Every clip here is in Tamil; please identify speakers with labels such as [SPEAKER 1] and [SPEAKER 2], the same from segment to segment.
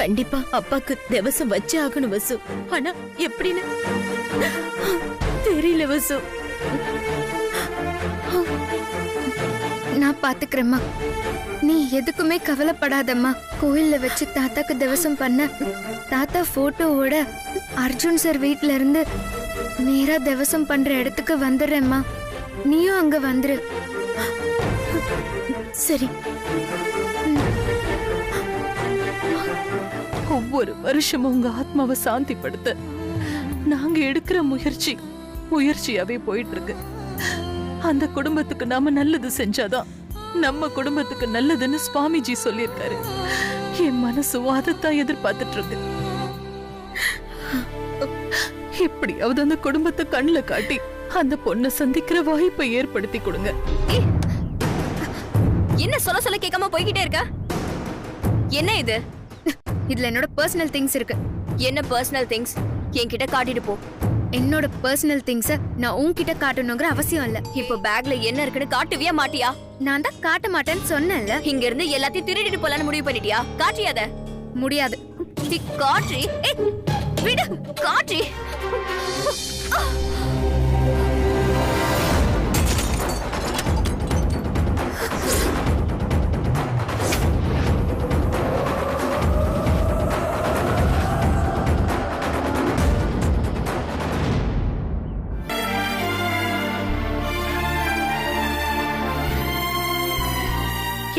[SPEAKER 1] கண்டிப்பா அப்பாக்கு திவசம் வச்சே ஆகணும் வசு. ஆனா எப்படின்னு தெரியல வசு.
[SPEAKER 2] நான் பாத்துக்கிறேம்மா, நீ எதுக்குமே கவலைப்படாதம்மா. கோயில்ல வச்சு தாத்தாக்கு திவசம் பண்ண தாத்தா போட்டோவோட அர்ஜுன் சார் வீட்ல இருந்து நேரா திவசம் பண்ற இடத்துக்கு வந்துடுறேம்மா. நீயும் அங்க வந்துரு.
[SPEAKER 1] சரி. ஒவ்வொரு வருஷமும் உங்க ஆத்மாவை சாந்திப்படுத்த நாங்க எடுக்கிற முயற்சியாவே போயிட்டு இருக்கு. அந்த குடும்பத்துக்கு நாம நல்லது செஞ்சாதான் நம்ம குடும்பத்துக்கு நல்லதுன்னு சுவாமிஜி சொல்லியிருக்காரு. என் மனசு அதைத்தான் எதிர்பார்த்துட்டு இருக்கு. எப்படியாவது அந்த குடும்பத்தை கண்ணுல காட்டி அந்த பொண்ணை சந்திக்கிற வாய்ப்பை ஏற்படுத்தி கொடுங்க.
[SPEAKER 3] என்ன சொல்ல கேட்காம போய்கிட்டே இருக்க? என்ன இது?
[SPEAKER 2] இதுல என்னோட பர்சனல் திங்ஸ் இருக்கு.
[SPEAKER 3] என்ன பர்சனல் திங்ஸ்? என்கிட்ட காட்டிட்டு போ.
[SPEAKER 2] என்னோட பர்சனல் திங்ஸ நான் உன்கிட்ட காட்டணுங்கிற அவசியம் இல்ல.
[SPEAKER 3] இப்போ பேக்ல என்ன இருக்குன்னு காட்டுவியா மாட்டியா?
[SPEAKER 2] நான் தான் காட்ட மாட்டேன்னு சொன்னேன்ல.
[SPEAKER 3] இங்க இருந்து எல்லாத்தையும் திருடிட்டு போலான்னு முடிவு பண்ணிட்டியா? காட்டியாத.
[SPEAKER 2] முடியாது.
[SPEAKER 3] காட்ரி. விடு. காட்ரி.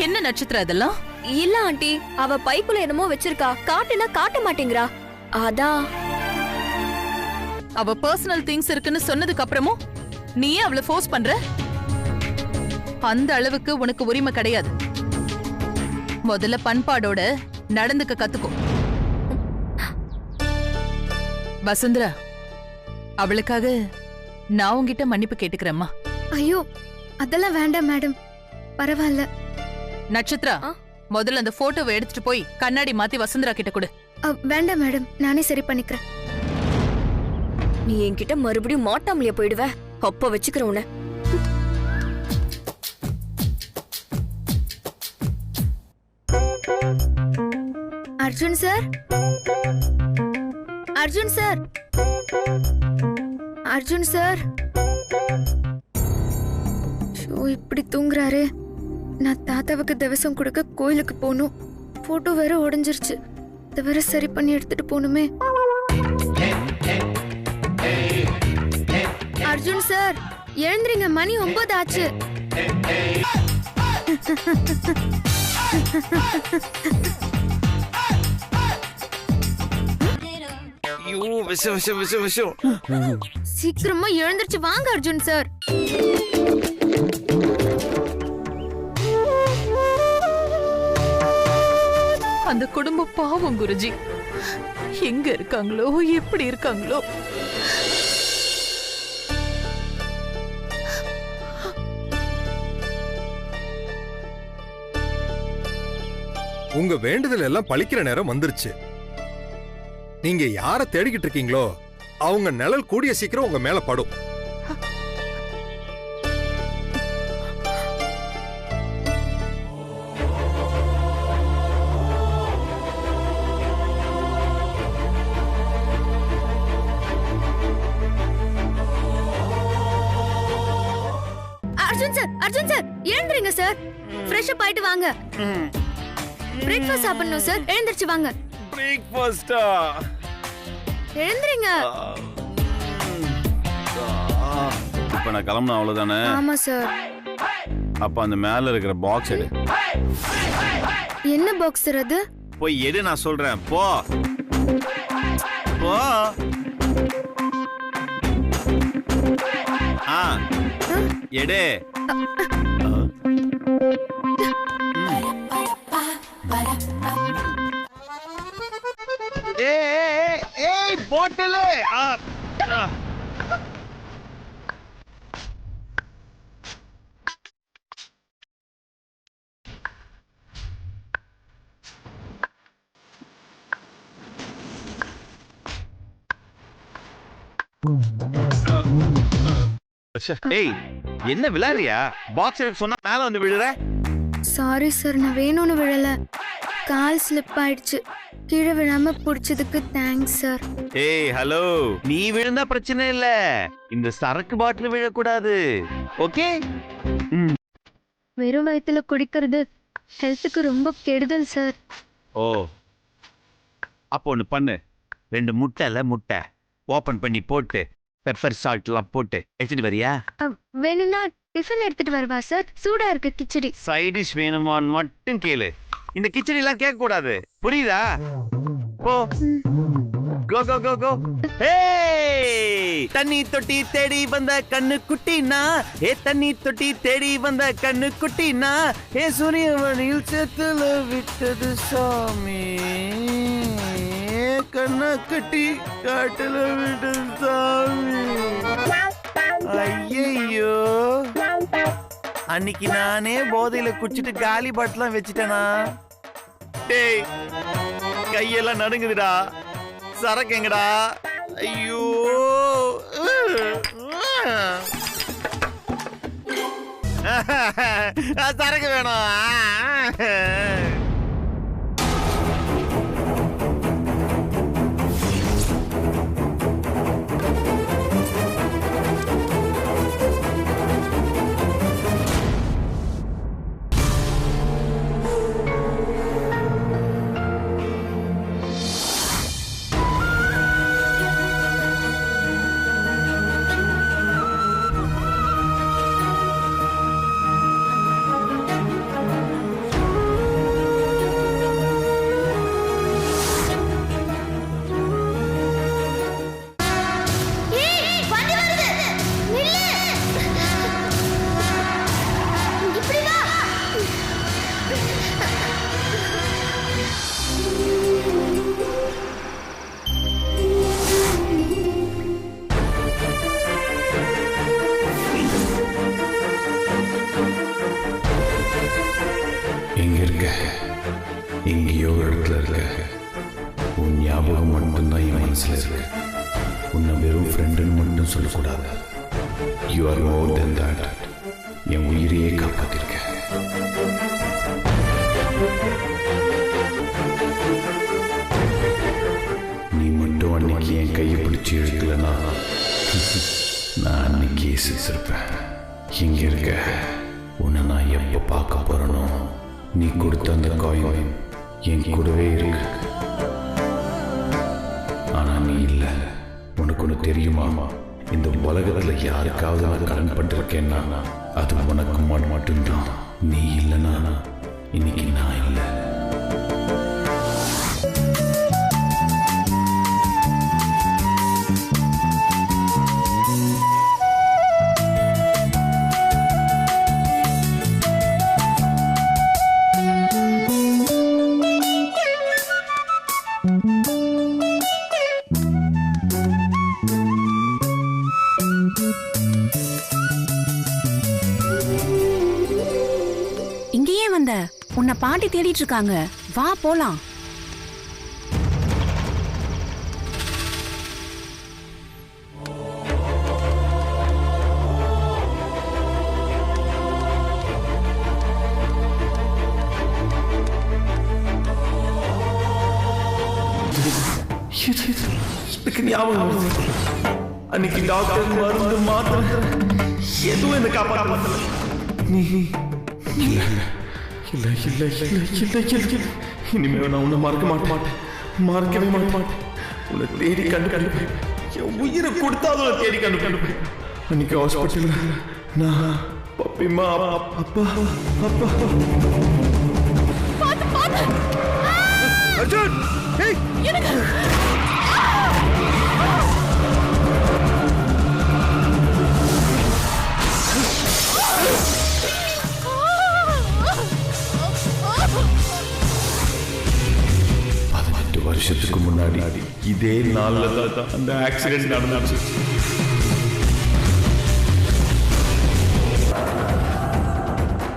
[SPEAKER 1] என்ன நட்சத்திரம் அதெல்லாம்?
[SPEAKER 3] இல்ல ஆண்டி, அவ பைக்குள்ள என்னமோ வச்சிருக்கா. காட்டுனா காட்ட மாட்டேங்கிறா. அதான்.
[SPEAKER 1] அவ பர்சனல் திங்ஸ் இருக்குன்னு சொன்னதுக்கு அப்புறமும் நீயே அவளை ஃபோர்ஸ் பண்ற? அந்த அளவுக்கு உனக்கு உரிமை கிடையாது. முதல்ல பண்பாடோட நடந்துக்க கத்துக்கோ. வசுந்தரா, அவளுக்காக நான் உன்கிட்ட மன்னிப்பு கேட்டுக்கிறேம்மா.
[SPEAKER 2] ஐயோ, அதெல்லாம் வேண்டாம் மேடம், பரவாயில்ல.
[SPEAKER 1] நட்சத்திரா, முதல்ல அந்த போட்டோவை எடுத்துட்டு போய் கண்ணாடி மாத்தி வசுந்தரா கிட்ட கொடு.
[SPEAKER 2] வேண்டாம் மேடம், நானே சரி பண்ணிக்கிறேன்.
[SPEAKER 3] நீ என்கிட்ட மறுபடியும் மாட்டாமலையா போயிடுவ? அப்ப வச்சுக்கிற உன்னை.
[SPEAKER 2] Arjun sir, Arjun sir, Arjun sir. Show, இப்படி தூங்குறாரு. நான் தாத்தாவுக்கு திவசம் கொடுக்க கோயிலுக்கு போகணும். போட்டோ வேற உடைஞ்சிருச்சு. இதை வேற சரி பண்ணி எடுத்துட்டு போகணுமே. அர்ஜுன் சார், எழுந்துறீங்க, மணி 9 ஆச்சு. சீக்கிரமா எழுந்திருச்சு வாங்க அர்ஜுன் சார்.
[SPEAKER 1] அந்த குடும்ப பாவம் குருஜி. எங்க இருக்காங்களோ, எப்படி இருக்காங்களோ.
[SPEAKER 4] உங்க வேண்டுதல் எல்லாம் பழிக்கிற நேரம் வந்துருச்சு. நீங்க யார தேடிக்கிட்டு இருக்கீங்களோ அவங்க நிழல் கூடிய சீக்கிரம் உங்க மேல படும்.
[SPEAKER 2] அர்ஜுன் சார், அர்ஜுன் சார், எழுந்துறீங்க சார். ஃப்ரெஷ் அப் ஆயிட்டு வாங்க. பிரேக்ஃபாஸ்ட் சாப்பிடணும் சார். எழுந்திருச்சு வாங்க.
[SPEAKER 5] பிரேக்ஃபாஸ்டா?
[SPEAKER 2] எழுந்துறீங்க.
[SPEAKER 5] இப்ப நான் கிளம்பணும், அவ்வளவுதானே?
[SPEAKER 2] ஆமா சார்.
[SPEAKER 5] அப்ப அந்த மேல இருக்கிற பாக்ஸ் எடு.
[SPEAKER 2] என்ன பாக்ஸ் சார் அது?
[SPEAKER 5] போய் எடு, நான் சொல்றேன். போ போ. எடு. ஏய் பாட்டில். ஏய், என்ன விளையாடுறியா? பாக்ஸ் சொன்னா மேல வந்து விழுற.
[SPEAKER 2] சாரி சார், நான் வேணும்னு விழல. கால் ஸ்லிப் ஆயிடுச்சு. கீழே விழாம புடிச்சதுக்கு தேங்க்ஸ் சார்.
[SPEAKER 5] ஏய் ஹலோ, நீ விழுந்தா பிரச்சனை இல்ல, இந்த சரக்கு பாட்டில் விழக்கூடாது. ஓகே?
[SPEAKER 2] வெறும் வயித்துல குடிக்கிறது ஹெல்த்துக்கு ரொம்ப கெடுதல் சார்.
[SPEAKER 5] ஓ, அப்போ ஒன்று பண்ணு, 2 முட்டை ஓபன் பண்ணி போட்டு பெப்பர் சால்ட்லாம் போட்டு எடுத்துட்டு வரியா?
[SPEAKER 2] வேணும்னா டிஃபன் எடுத்துட்டு வருவா சார், சூடா இருக்கு கிச்சடி.
[SPEAKER 5] சைட் டிஷ் வேணுமான்னு மட்டும் கேளு, இந்த கிச்சடி எல்லாம் கேட்க கூடாது, புரியுதா? போ, கோ கோ கோ கோ. ஏய், தண்ணி தொட்டி தேடி வந்த கண்ணு குட்டினா, தண்ணி தொட்டி தேடி வந்த கண்ணு குட்டினா, சூரியவனில் சேத்துல விட்டது சாமி, கண்ண கட்டி காட்டுல விட்டது சாமி. ஐயோ, அன்னைக்கு நானே போதையில குடிச்சிட்டு காலி பாட்டெல்லாம் வச்சுட்டேனா? டேய், கையெல்லாம் நடுங்குதுடா, சரக்கு எங்கடா? ஐயோ, சரக்கு வேணும்.
[SPEAKER 6] எங்கேயோ இடத்துல இருக்க, உன் ஞாபகம் மட்டும்தான் என் மனசுல இருக்கு. உன்னை வெறும் ஃப்ரெண்டுன்னு மட்டும் சொல்லக்கூடாது. You are more than that. என் உயிரையே காப்பாத்திருக்க. நீ மட்டும் அன்னைக்கு என் கையை பிடிச்சி இழுக்கலன்னா நான் அன்னைக்கே செத்துருப்பேன். இங்க இருக்க உன்னை நான் எப்போ பார்க்க போறேனோ, நீ கொடுத்த அந்த காயின் என் கூடவே இருக்கு. ஆனா நீ இல்லை. உனக்கு ஒன்று தெரியுமா? இந்த உலகத்துல யாருக்காவது நான் கடன் பண்ணிருக்கேன்னா அது உனக்கு மட்டும்தான். நீ இல்லைன்னா இன்னைக்கு நான் இல்லை.
[SPEAKER 7] இங்கேயே வந்த உன்னை பாட்டி தேடிட்டு இருக்காங்க, வா போலாம்.
[SPEAKER 6] அன்னைக்கு டாக்டர் மருந்து மாத்திரை எதுவும் என்ன காப்பாற்றல. நீ இல்ல இல்ல இல்ல இல்ல இல்ல, இனிமே நான் உன்னை மறக்கவே மாட்டேன். உன்னை தேடி கண்டுபிடிப்பேன். என் உயிரை கொடுத்தாலும் தேடி கண்டுபிடிப்பேன். அன்னைக்கு ஹாஸ்பிட்டல்ல நான் பப்பிமா அப்பா
[SPEAKER 5] அர்ஜுன்,
[SPEAKER 6] வருஷத்துக்கு முன்னாடி இதே நாள்ல தான் அந்த ஆக்சிடென்ட் நடந்துச்சு.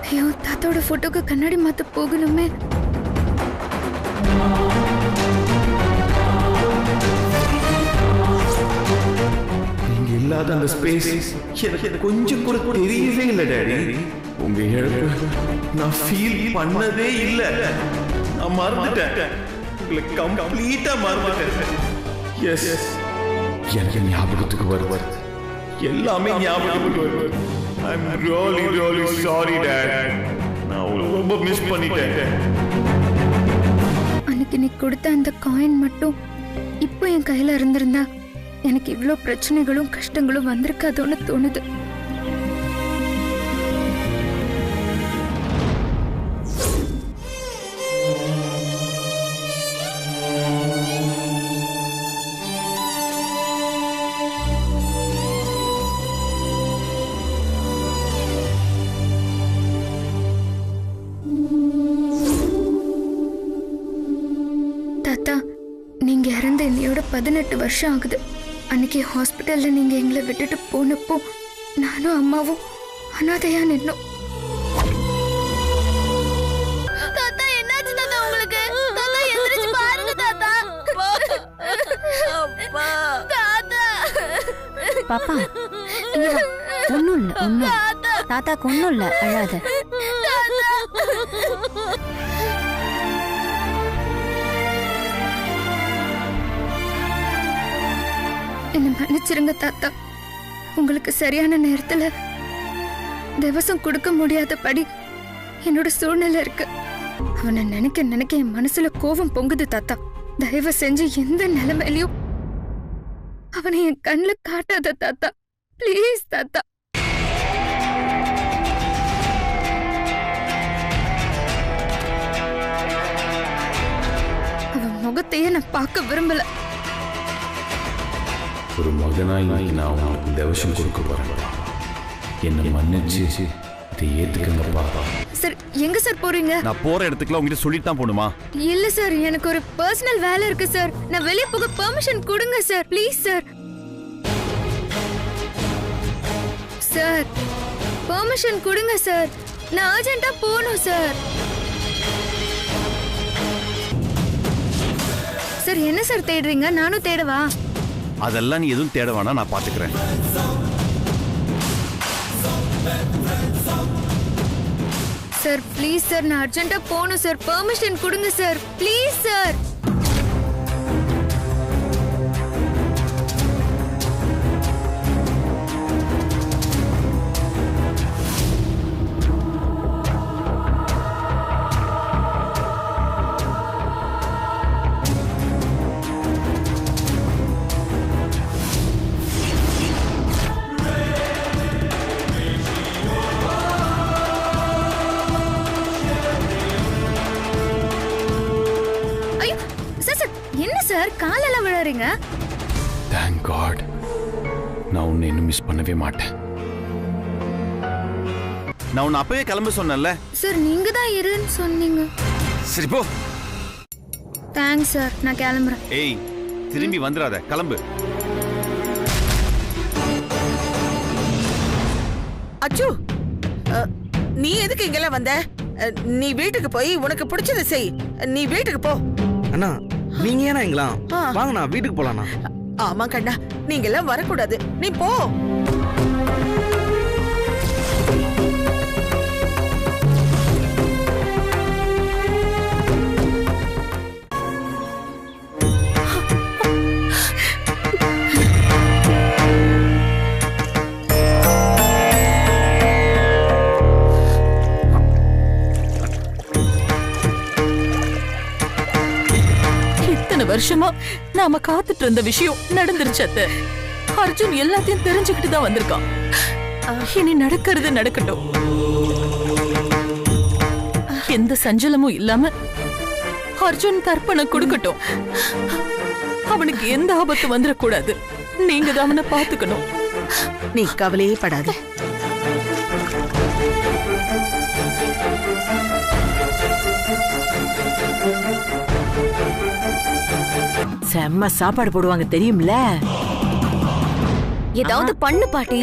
[SPEAKER 2] ஐயோ, தாத்தாவோட போட்டோக்கு கண்ணாடி மாத்த போகணுமே.
[SPEAKER 6] நீங்க இல்லாத அந்த ஸ்பேஸ் எனக்கு கொஞ்சம் கூட தெரியவே இல்லை டாடி. உங்க இழப்பு நான் ஃபீல் பண்ணதே இல்லை. நான் மறந்துட்டேன். உங்களை கம்ப்ளீட்டா மறந்துட்டேன். எஸ், எனக்கு ஞாபகத்துக்கு வருது, எல்லாமே ஞாபகத்துக்கு வருது. I'm really sorry dad. நான் உங்களை ரொம்ப மிஸ் பண்ணிட்டேன்.
[SPEAKER 2] அன்னைக்கு நீ கொடுத்த அந்த காயின் மட்டும் இப்போ என் கையில இருந்திருந்தா எனக்கு இவ்ளோ பிரச்சனைகளும் கஷ்டங்களும் வந்திருக்காதோன்னு தோணுது. தாத்தா, நீங்க இறந்து என்னையோட 18 வருஷம் ஆகுது. அன்னைக்கு ஹாஸ்பிட்டல்ல நீங்க எங்களை விட்டுட்டு போனப்போ நானும் அம்மாவும் அனாதையா நின்னோம்.
[SPEAKER 3] தாத்தா என்னாச்சு தாத்தா உங்களுக்கு? தாத்தா எந்திரிச்சு பாருங்க தாத்தா. தாத்தா
[SPEAKER 7] பாப்பா ஒண்ணும் இல்ல, தாத்தாக்கு ஒண்ணும் இல்ல, அழாத.
[SPEAKER 2] என்ன மன்னிச்சிருங்க தாத்தா. உங்களுக்கு சரியான நேரத்துல திவசம் கொடுக்க முடியாதபடி என்னோட சூழ்நிலை இருக்கு. அவனை நினைக்க நினைக்க என் மனசுல கோபம் பொங்குது தாத்தா. தயவு செஞ்சு எந்த நிலைமையிலையும் அவனை என் கண்ணுல காட்டாத தாத்தா, ப்ளீஸ் தாத்தா. அவன் முகத்தையே நான் பார்க்க விரும்பல.
[SPEAKER 6] ஒரு மகனாய் நான் உங்களுக்கு தவசம் கொடுக்க போறேன். என்னை மன்னிச்சு இதை ஏத்துக்கங்கப்பா.
[SPEAKER 2] சார், எங்க சார் போறீங்க?
[SPEAKER 5] நான் போற இடத்துக்குலாம் உங்ககிட்ட சொல்லிட்டு தான் போணுமா?
[SPEAKER 2] இல்ல சார், எனக்கு ஒரு பர்சனல் வேலை இருக்கு சார். நான் வெளிய போக பெர்மிஷன் கொடுங்க sir, please sir. Sir, permission கொடுங்க சார். நான் அர்ஜென்ட்டா போகணும் சார். சார், என்ன சார் தேடுறீங்க? நானும் தேடவா?
[SPEAKER 5] அதெல்லாம் நீ எதுவும் தேட வேணா, நான் பாத்துக்கிறேன்.
[SPEAKER 2] சார் ப்ளீஸ் சார், நான் அர்ஜென்ட்டா போகணும் சார். பெர்மிஷன் கொடுங்க சார், ப்ளீஸ் சார். சார், காலெல்லாம் விழறீங்க.
[SPEAKER 6] Thank God. நான் உன்னை இன்னும் மிஸ் பண்ணவே மாட்டேன்.
[SPEAKER 5] நான் உன்னை அப்பவே கிளம்ப சொன்னேன்ல.
[SPEAKER 2] சார், நீங்க தான் இருன்னு சொன்னீங்க.
[SPEAKER 5] சரி போ.
[SPEAKER 2] தேங்க்ஸ் சார், நான் கிளம்புறேன்.
[SPEAKER 5] ஏய், திரும்பி வந்துடாத, கிளம்பு.
[SPEAKER 8] அச்சு, நீ எதுக்கு இங்கெல்லாம் வந்த? நீ வீட்டுக்கு போய் உனக்கு பிடிச்சதை செய். நீ வீட்டுக்கு போ.
[SPEAKER 9] அண்ணா, நீங்க ஏனா இங்கலாம் வாங்கண்ணா, வீட்டுக்கு போலாம்ண்ணா.
[SPEAKER 8] ஆமா கண்ணா, நீங்க எல்லாம் வரக்கூடாது, நீ போ.
[SPEAKER 1] வருஷமா நாம காத்துட்டு இருந்த விஷயம் நடந்துருச்சு அத்தை. அர்ஜுன் எல்லாத்தையும் தெரிஞ்சுக்கிட்டு தான் வந்திருக்கான். இனி நடக்கிறது நடக்கட்டும். எந்த சஞ்சலமும் இல்லாம அர்ஜுன் தர்ப்பணை கொடுக்கட்டும். அவனுக்கு எந்த ஆபத்து வந்துடக்கூடாது. நீங்க தான் அவனை பாத்துக்கணும்.
[SPEAKER 8] நீ கவலையே படாத.
[SPEAKER 10] செம்ம சாப்பாடு போடுவாங்க தெரியும்ல.
[SPEAKER 3] ஏதாவது பண்ணு பாட்டி.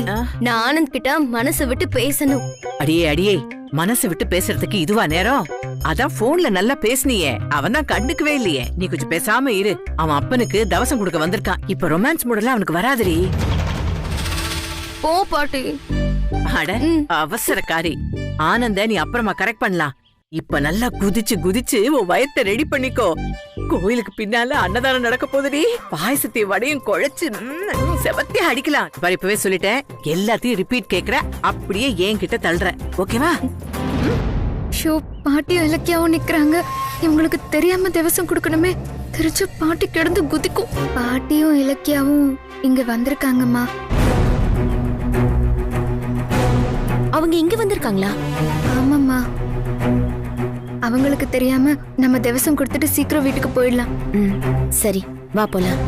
[SPEAKER 3] நான் ஆனந்த் கிட்ட மனசு விட்டு பேசணும்.
[SPEAKER 10] அடியே அடியே, மனசு விட்டு பேசுறதுக்கு இதுவா நேரம்? அதான் போன்ல நல்லா பேசுனியே, அவன் தான் கண்டுக்கவே இல்லையே. நீ கொஞ்சம் பேசாம இரு. அவன் அப்பனுக்கு தவசம் கொடுக்க வந்திருக்கான். இப்ப ரொமான்ஸ் மூடெல்லாம் அவனுக்கு வராதுரி.
[SPEAKER 2] போ பாட்டி.
[SPEAKER 10] அட அவசரக்காரி. ஆனந்த நீ அப்புறமா கரெக்ட் பண்ணலாம். இப்ப நல்லா குதிச்சு குதிச்சு உன் வயத்தை ரெடி பண்ணிக்கோ. கோயிலுக்கு பின்னால அன்னதானம் நடக்க போதுடி. பாயசத்தையும் வடையும் குழைச்சு செவத்தியா அடிக்கலாம். இப்பவே சொல்லிட்டேன், எல்லாத்தையும் ரிப்பீட் கேக்குற, அப்படியே என்கிட்ட தள்ளுற. ஓகேவா?
[SPEAKER 2] ஷோ, பாட்டியும் இலக்கியாவும் நிக்கிறாங்க. இவங்களுக்கு தெரியாம திவசம் கொடுக்கணுமே. தெரிஞ்ச பாட்டி கிடந்து குதிக்கும். பாட்டியும் இலக்கியாவும் இங்க வந்திருக்காங்கம்மா.
[SPEAKER 3] அவங்க இங்க வந்திருக்காங்களா?
[SPEAKER 2] ஆமாம்மா. அவங்களுக்கு தெரியாம நம்ம திவசம் கொடுத்துட்டு சீக்கிரம் வீட்டுக்கு போயிடலாம்.
[SPEAKER 3] சரி, வா போலாம்.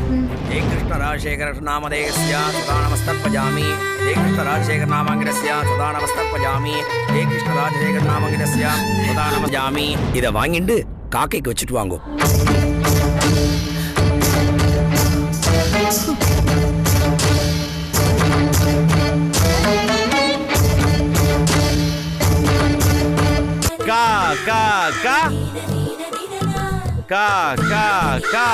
[SPEAKER 9] ஜெய கிருஷ்ண ராஜசேகர நாமதேயஸ்ய சதா நமஸ்தர்பஜாமி. ஜெய கிருஷ்ண ராஜசேகர நாமங்கிரஸ்ய சதா நமஸ்தர்பஜாமி. ஜெய கிருஷ்ண ராஜசேகர நாமங்கிரஸ்ய சதா நமஸ்ஜாமி. இத வாங்கிட்டு காக்கைக்கு வச்சுட்டு வாங்கோ.
[SPEAKER 5] கா கா கா கா கா கா.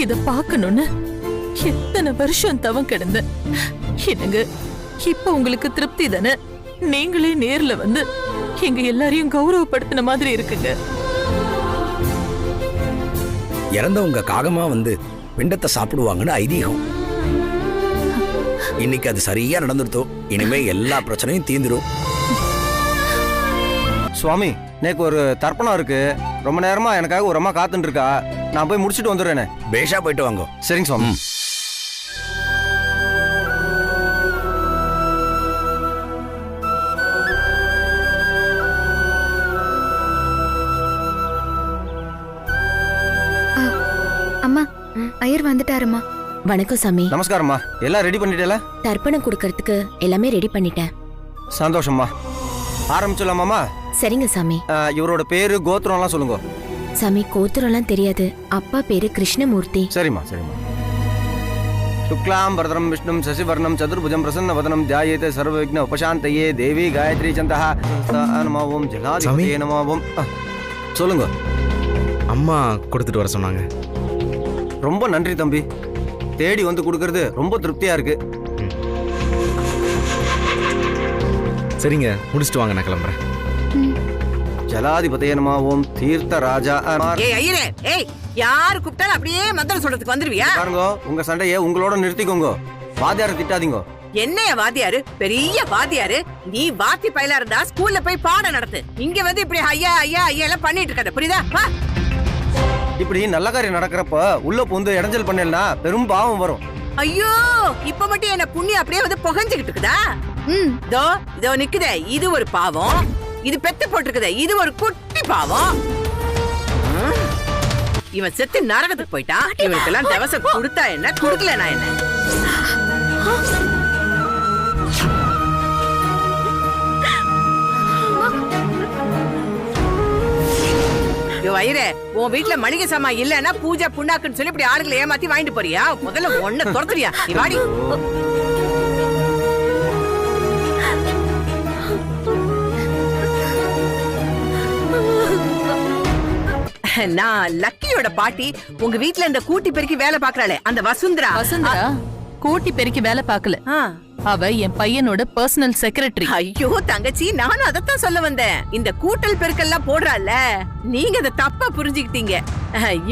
[SPEAKER 1] இத பாக்கணும்னு எத்தனை வருஷம் தவம் கிடந்த. என்னங்க, இப்ப உங்களுக்கு திருப்தி தானே? நீங்களே நேர்ல வந்து எங்க எல்லாரையும் கௌரவப்படுத்தின மாதிரி இருக்குங்க.
[SPEAKER 9] இறந்தவங்க காகமா வந்து பிண்டத்தை சாப்பிடுவாங்கன்னு ஐதீகம். இன்னைக்கு அது சரியா நடந்துருத்தோ. இனிமே எல்லா பிரச்சனையும் தீந்துரும்.
[SPEAKER 11] சுவாமி, நேக்கு ஒரு தர்ப்பணம் இருக்கு. ரொம்ப நேரமா எனக்காக ஒரு அம்மா காத்துட்டு இருக்கா. நான் போய் முடிச்சிட்டு வந்துடுறேனே.
[SPEAKER 9] பேஷா போயிட்டு வாங்க.
[SPEAKER 11] சரிங்க சுவாமி.
[SPEAKER 2] அம்மா, ஐயர் வந்துட்டாருமா.
[SPEAKER 3] வணக்கம் சாமி.
[SPEAKER 11] நமஸ்காரம்மா. எல்லாம் ரெடி பண்ணிட்டேல?
[SPEAKER 3] தர்ப்பணம் கொடுக்கறதுக்கு எல்லாமே ரெடி பண்ணிட்டேன்.
[SPEAKER 11] சந்தோஷம்மா. ஆரம்பிச்சலாமாமா?
[SPEAKER 3] சரிங்க சாமி.
[SPEAKER 11] இவரோட பேரு கோத்திரம் எல்லாம் சொல்லுங்க.
[SPEAKER 3] சாமி, கோத்திரம்லாம் தெரியாது. அப்பா பேரு கிருஷ்ணமூர்த்தி.
[SPEAKER 11] சரிம்மா சரிம்மா. சுக்லாம் பரதரம் விஷ்ணும் சசிவர்ணம் சதுர்புஜம் பிரசன்ன வதனம் தியாயேத சர்வ விக்ன உபசாந்தயே தேவி காயத்ரி சந்தஹ நமோம் ஜனாதிபதியே நமோம். சொல்லுங்க.
[SPEAKER 9] அம்மா கொடுத்துட்டு வர சொன்னாங்க.
[SPEAKER 11] ரொம்ப நன்றி தம்பி. தேடி வந்து கொடுக்கறது ரொம்ப திருப்தியா இருக்கு.
[SPEAKER 9] சரிங்க, முடிச்சிட்டு வாங்க, நான் கிளம்புறேன்.
[SPEAKER 11] ஜலாதிபதியே நமோம் தீர்த்த ராஜா.
[SPEAKER 10] ஏய் ஐயரே, ஏய் யாரு கூப்பிட்டாலும் அப்படியே மந்திரம் சொல்றதுக்கு வந்துருவியா?
[SPEAKER 11] பாருங்க, உங்க சண்டையை உங்களோட நிறுத்திக்கோங்க. வாத்தியார திட்டாதீங்க.
[SPEAKER 10] என்னைய வாத்தியாரு? பெரிய வாத்தியாரு. நீ வாத்தி பயிலா இருந்தா ஸ்கூல்ல போய் பாடம் நடத்து. இங்க வந்து இப்படி ஐயா ஐயா ஐயா எல்லாம் பண்ணிட்டு இருக்காத, புரியுதா?
[SPEAKER 11] இப்படி நல்ல காரியம் நடக்கிறப்ப உள்ள புந்து இடைஞ்சல் பண்ணலனா பெரும் பாவம் வரும்.
[SPEAKER 10] ஐயோ, இப்ப மட்டும் என்ன புண்ணியம் அப்படியே வந்து புகஞ்சுகிட்டு இருக்குதா? இதோ இதோ நிக்குதே, இது ஒரு பாவம். இது பெத்து போட்டுருக்குதே, இது ஒரு குட்டி பாவம். இவன் செத்து நரகத்துக்கு போயிட்டான். இவனுக்கு எல்லாம் திவசம் கொடுத்தா என்ன, கொடுக்கலனா என்ன? வயிறே, உன் வீட்டுல மளிகை சாமா இல்லன்னா பூஜை புண்ணாக்குன்னு சொல்லி இப்படி ஆளுகளை ஏமாத்தி வாங்கிட்டு போறியா? முதல்ல ஒன்ன துரத்துறியா? நீ வாடி. நான் லக்கியோட பாட்டி. உங்க வீட்டுல இந்த கூட்டி பெருக்கி வேலை பாக்குறாளே, அந்த வசுந்தரா.
[SPEAKER 1] வசுந்தரா கூட்டி பெருக்கி வேலை பார்க்கல. அவ என் பையனோட பர்சனல் செக்ரட்டரி.
[SPEAKER 10] ஐயோ தங்கச்சி, நானும் அதத்தான் சொல்ல வந்தேன். இந்த கூட்டல் பெருக்கெல்லாம் போடுறாள், நீங்க அதை தப்பா புரிஞ்சுக்கிட்டீங்க.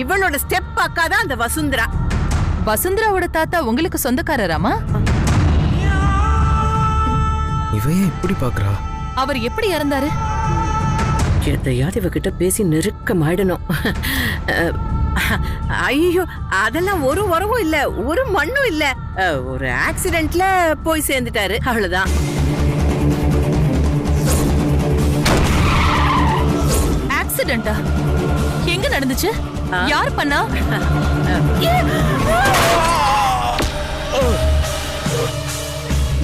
[SPEAKER 10] இவளோட ஸ்டெப் அக்காதான் அந்த வசுந்தரா.
[SPEAKER 1] வசுந்தராவோட தாத்தா உங்களுக்கு சொந்தக்காரராமா?
[SPEAKER 9] இவன் இப்படி பாக்குறா?
[SPEAKER 1] அவர் எப்படி இறந்தாரு?
[SPEAKER 10] எதையாவது இவகிட்ட பேசி நெருக்கமாயிடணும். ஐயோ, அதெல்லாம் ஒரு உறவும் இல்ல, ஒரு மண்ணும் இல்ல. ஒரு ஆக்சிடென்ட்ல போய் சேர்ந்துட்டாரு, அவ்வளவுதான்.
[SPEAKER 1] ஆக்சிடென்டா? எங்க நடந்துச்சு? யார் பண்ணா?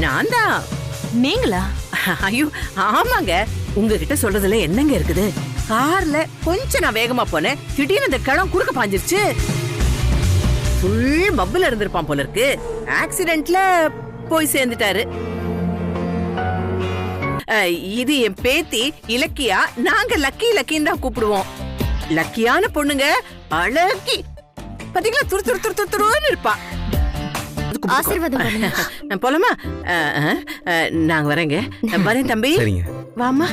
[SPEAKER 10] நான் தான்.
[SPEAKER 1] நீங்களா?
[SPEAKER 10] ஐயோ ஆமாங்க. உங்ககிட்ட சொல்றதுல என்னங்க இருக்குது? கார்ல கொஞ்சம் நான் வேகமா போனேன், திடீர்னு அந்த கிழம் குறுக்க பாஞ்சிருச்சு. ஃபுல் பப்புல இருந்திருப்பான் போல இருக்கு. ஆக்சிடென்ட்ல போய் சேர்ந்துட்டாரு. இது என் பேத்தி இலக்கியா. நாங்க லக்கி லக்கின்னு தான் கூப்பிடுவோம். லக்கியான பொண்ணுங்க, அழகி. பாத்தீங்களா, துரு துரு துரு துருன்னு இருப்பா.
[SPEAKER 3] ஆசீர்வாதம்
[SPEAKER 10] போலாமா? நாங்க வரேங்க. வரேன் தம்பி.
[SPEAKER 9] சரிங்க.
[SPEAKER 10] வாமா.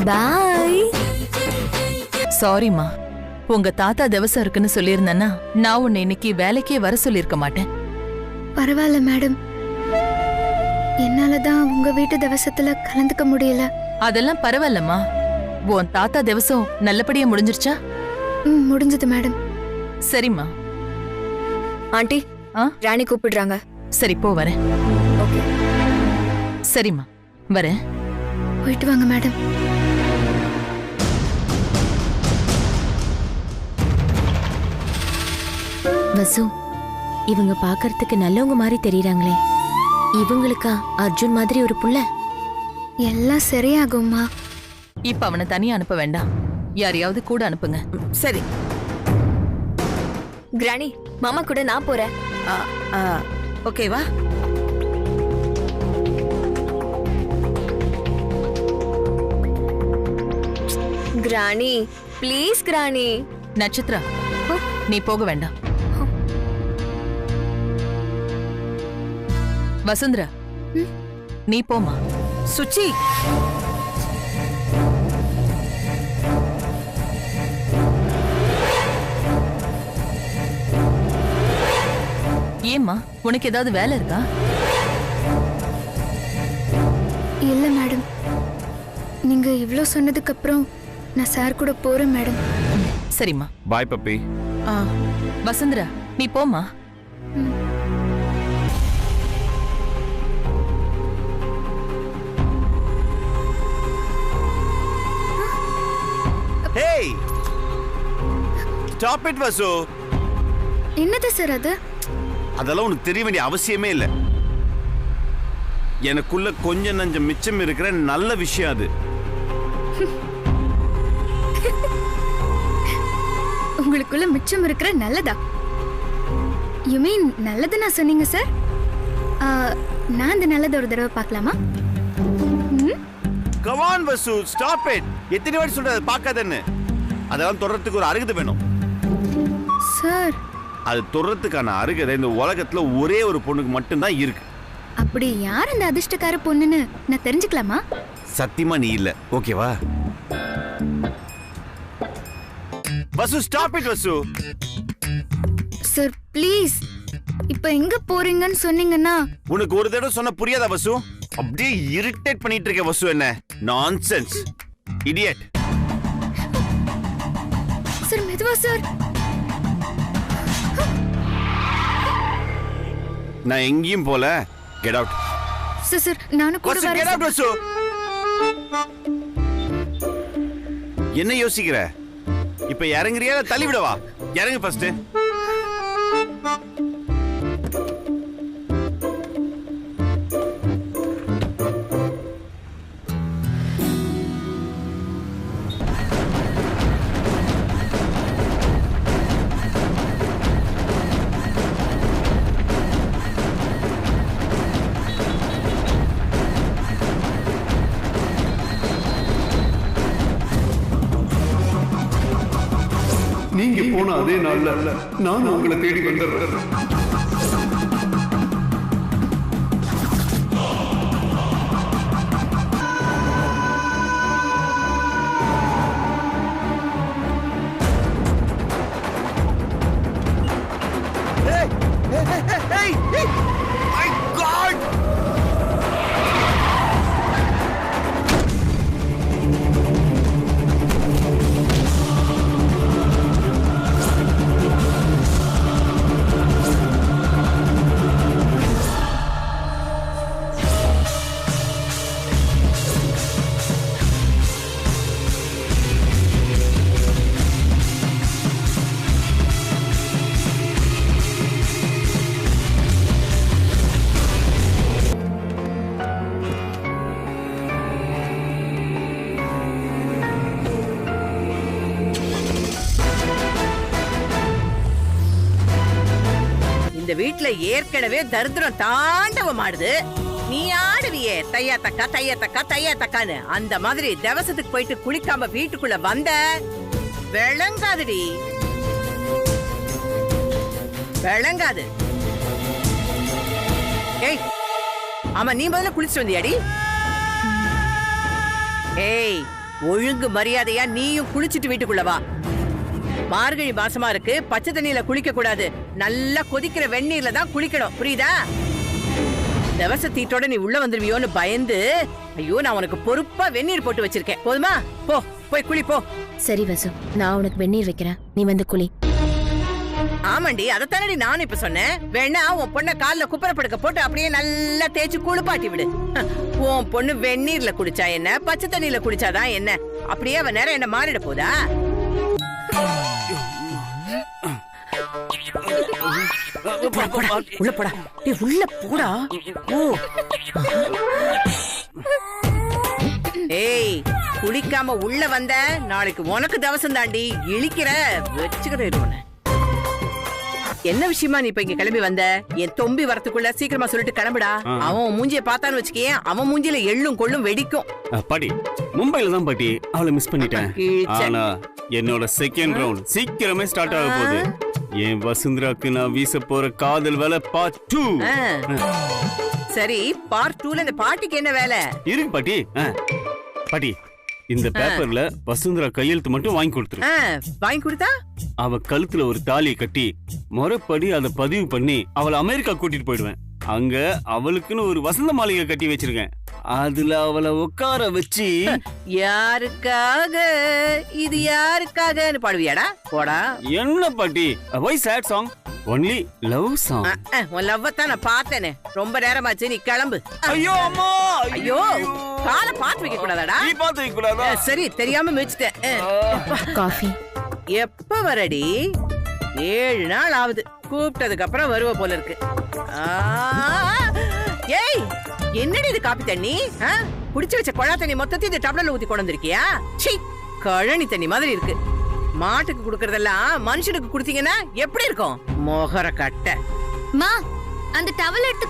[SPEAKER 3] பாய்.
[SPEAKER 1] சாரிம்மா, உங்க தாத்தா திவசம் இருக்குன்னு சொல்லியிருந்தேன்னா நான் உன்னை இன்னைக்கு வேலைக்கே வர சொல்லியிருக்க மாட்டேன்.
[SPEAKER 2] பரவாயில்ல மேடம், என்னாலதான் உங்க வீட்டு திவசத்துல கலந்துக்க முடியல.
[SPEAKER 1] அதெல்லாம் பரவாயில்லம்மா. உன் தாத்தா திவசம் நல்லபடியா முடிஞ்சிருச்சா?
[SPEAKER 2] முடிஞ்சது மேடம்.
[SPEAKER 1] சரிம்மா.
[SPEAKER 3] ஆண்டி, ராணி கூப்பிடுறாங்க.
[SPEAKER 1] சரி, போ, வரேன்.
[SPEAKER 3] ஓகே.
[SPEAKER 1] சரிம்மா, வரேன்.
[SPEAKER 2] போயிட்டு வாங்க மேடம்.
[SPEAKER 3] வசு, இவங்க பாக்குறதுக்கு நல்லவங்க மாதிரி தெரியறாங்களே, இவங்களுக்கா அர்ஜுன் மாதிரி ஒரு புள்ள?
[SPEAKER 2] எல்லாம் சரியாகும்மா.
[SPEAKER 1] இப்ப அவனை தனியா அனுப்ப வேண்டாம், யாரையாவது கூட அனுப்புங்க.
[SPEAKER 10] சரி.
[SPEAKER 3] கிராணி, மாமா கூட நான் போறேன்.
[SPEAKER 10] ஓகேவா?
[SPEAKER 3] கிராணி, ப்ளீஸ் கிராணி.
[SPEAKER 1] நட்சத்திரா, நீ போக வேண்டாம். வசுந்தரா, நீ போமா.
[SPEAKER 10] சுச்சி,
[SPEAKER 1] ஏம்மா, உனக்கு ஏதாவது வேலை இருக்கா?
[SPEAKER 2] இல்ல மேடம், நீங்க இவ்ளோ சொன்னதுக்கு அப்புறம் நான் சார் கூட போறேன் மேடம்.
[SPEAKER 1] சரிம்மா.
[SPEAKER 5] பாய் பப்பி.
[SPEAKER 1] வசுந்தரா, நீ போமா.
[SPEAKER 5] ஹேய், ஸ்டாப் இட் வசு.
[SPEAKER 2] என்னது சார் அது?
[SPEAKER 5] அதெல்லாம் உனக்கு தெரிய வேண்டிய அவசியமே இல்லை. எனக்குள்ள கொஞ்சம் நஞ்சம் மிச்சம் இருக்கிற நல்ல விஷயம் அது.
[SPEAKER 2] உங்களுக்குள்ள மிச்சம் இருக்கிற நல்லதா? யூ மீன் நல்லது நான் சொன்னீங்க சார்? நான் அந்த நல்லது ஒரு தடவை பார்க்கலாமா?
[SPEAKER 5] Come on Vasu, stop it. எத்தனை வாட்டி சொல்றது பார்க்காதன்னு? அதெல்லாம் தொடர்றதுக்கு ஒரு அருகதை வேணும்
[SPEAKER 2] சார்.
[SPEAKER 5] அது தொடர்றதுக்கான அருகதை இந்த உலகத்துல ஒரே ஒரு பொண்ணுக்கு மட்டும்தான் இருக்கு.
[SPEAKER 2] அப்படி யார் அந்த அதிர்ஷ்டக்கார பொண்ணுன்னு நான் தெரிஞ்சுக்கலாமா?
[SPEAKER 5] சத்தியமா நீ இல்ல, ஓகேவா? Vasu, stop it Vasu.
[SPEAKER 2] Sir please, இப்போ எங்க போறீங்கன்னு சொன்னீங்கன்னா.
[SPEAKER 5] உனக்கு ஒரு தடவை சொன்ன புரியாதா வசு? அப்படியே இரிட்டேட் பண்ணிட்டு இருக்க வசு. என்ன நான்சென்ஸ், இடியட்.
[SPEAKER 2] சார் மெதுவா சார்.
[SPEAKER 5] நான் எங்கேயும் போல. Get out.
[SPEAKER 2] சார் நானும் கூட வரேன்.
[SPEAKER 5] கெட் அவுட் வசு. என்ன யோசிக்கிற? இப்ப இறங்குறியா இல்ல தள்ளி விடவா? இறங்கு ஃபர்ஸ்ட்.
[SPEAKER 12] நீங்க போன அதே நாள்ல நான் உங்களை தேடி வந்துடுறேன்.
[SPEAKER 10] வீட்டுல ஏற்கனவே தரித்திரம் தாண்டவம் ஆடுது. நீ ஆடுவியே தையா தக்கா தையா தக்கா தையா தக்கான்னு. அந்த மாதிரி தேவசத்துக்கு போயிட்டு குளிக்காம வீட்டுக்குள்ள வந்த விளங்காதுடி, விளங்காது. ஏய் ஆமா, நீ முதல்ல குளிச்சுட்டு வந்தியாடி? ஏய் ஒழுங்கு மரியாதையா நீயும் குளிச்சுட்டு வீட்டுக்குள்ள வா. மார்கழி மாசமா இருக்கு, பச்சை தண்ணியில குளிக்க கூடாது. நல்லா கொதிக்கிற வெந்நீர்ல தான் குளிக்கணும், புரியுதா? தேவச தீட்டோட நீ உள்ள வந்துருவியோன்னு பயந்து, ஐயோ நான் உனக்கு பொறுப்பா வெந்நீர் போட்டு வச்சிருக்கேன். போதுமா? போ போய் குளி போ.
[SPEAKER 3] சரி வசு, நான் உனக்கு வெந்நீர் வைக்கிறேன், நீ வந்து குளி.
[SPEAKER 10] ஆமாண்டி, அதத்தானடி நானும் இப்ப சொன்னேன். வேணா உன் பொண்ண கால்ல குப்பரை படுக்க போட்டு அப்படியே நல்லா தேய்ச்சி குளிப்பாட்டி விடு. உன் பொண்ணு வெந்நீர்ல குடிச்சா என்ன, பச்சை தண்ணியில குடிச்சாதான் என்ன? அப்படியே அவ நேரம் என்ன மாறிட போதா? உள்ள போடா, உள்ள போடா. ஏய் குளிக்காம உள்ள வந்த நாளைக்கு உனக்கு தவசம் தாண்டி. இழிக்கிற வச்சுக்கிறேன். என்ன விஷயமா நீ இப்ப இங்க கிளம்பி வந்த? என் தொம்பி வரத்துக்குள்ள சீக்கிரமா சொல்லிட்டு கிளம்புடா. அவன் மூஞ்சிய பார்த்தான்னு வச்சுக்கே, அவன் மூஞ்சில எள்ளும் கொள்ளும் வெடிக்கும்.
[SPEAKER 12] பாட்டி மும்பைல தான் பாட்டி அவளை மிஸ் பண்ணிட்டேன். ஆனா என்னோட செகண்ட் ரவுண்ட் சீக்கிரமே ஸ்டார்ட் ஆக போகுது. என் வசுந்தராக்கு நான் வீச போற காதல் வேலை பார்ட் 2.
[SPEAKER 10] சரி, பார்ட் 2ல இந்த பாட்டிக்கு என்ன வேலை
[SPEAKER 12] இருக்கு பாட்டி? பாட்டி இந்த பேப்பர்ல வசுந்தரா கையெழுத்து மட்டும் வாங்கி கொடுத்துரு.
[SPEAKER 10] வாங்கி கொடுத்தா
[SPEAKER 12] அவ கழுத்துல ஒரு தாலியை கட்டி முறைப்படி அதை பதிவு பண்ணி அவளை அமெரிக்கா கூட்டிட்டு போயிடுவேன். அங்க அவளுக்குன்னு ஒரு வசந்த மாளிகை கட்டி வச்சிருக்கேன். அதுல அவளை உட்கார வச்சு
[SPEAKER 10] யாருக்காக இது யாருக்காகன்னு பாடுவியாடா? போடா.
[SPEAKER 12] என்ன பாட்டி, why sad song, only love song.
[SPEAKER 10] உன் லவ்வத்தான் நான் பார்த்தேனே. ரொம்ப நேரமாச்சு, நீ கிளம்பு.
[SPEAKER 12] ஐயோ அம்மா,
[SPEAKER 10] ஐயோ காலை பார்த்து வைக்க கூடாதாடா?
[SPEAKER 12] நீ பார்த்து வைக்க கூடாதா?
[SPEAKER 10] சரி, தெரியாம மிதிச்சிட்டேன்.
[SPEAKER 3] காஃபி
[SPEAKER 10] எப்ப வரடி? 7 நாள் ஆகுது. கூப்பிட்டதுக்கு அப்புறம் வருவ போல இருக்கு. ஏய் என்னடி இது காப்பி தண்ணி? குடிச்சு வச்ச குழா தண்ணி மொத்தத்தையும் இந்த டப்ளர்ல ஊத்தி கொண்டு வந்திருக்கியா? சீ, கழனி தண்ணி மாதிரி இருக்கு. மாட்டுக்கு குடுக்கறதெல்லாம் மனுஷனுக்கு குடுத்தீங்கன்னா எப்படி இருக்கும்? மோகர கட்ட.
[SPEAKER 2] மா அந்த டவல் எடுத்து.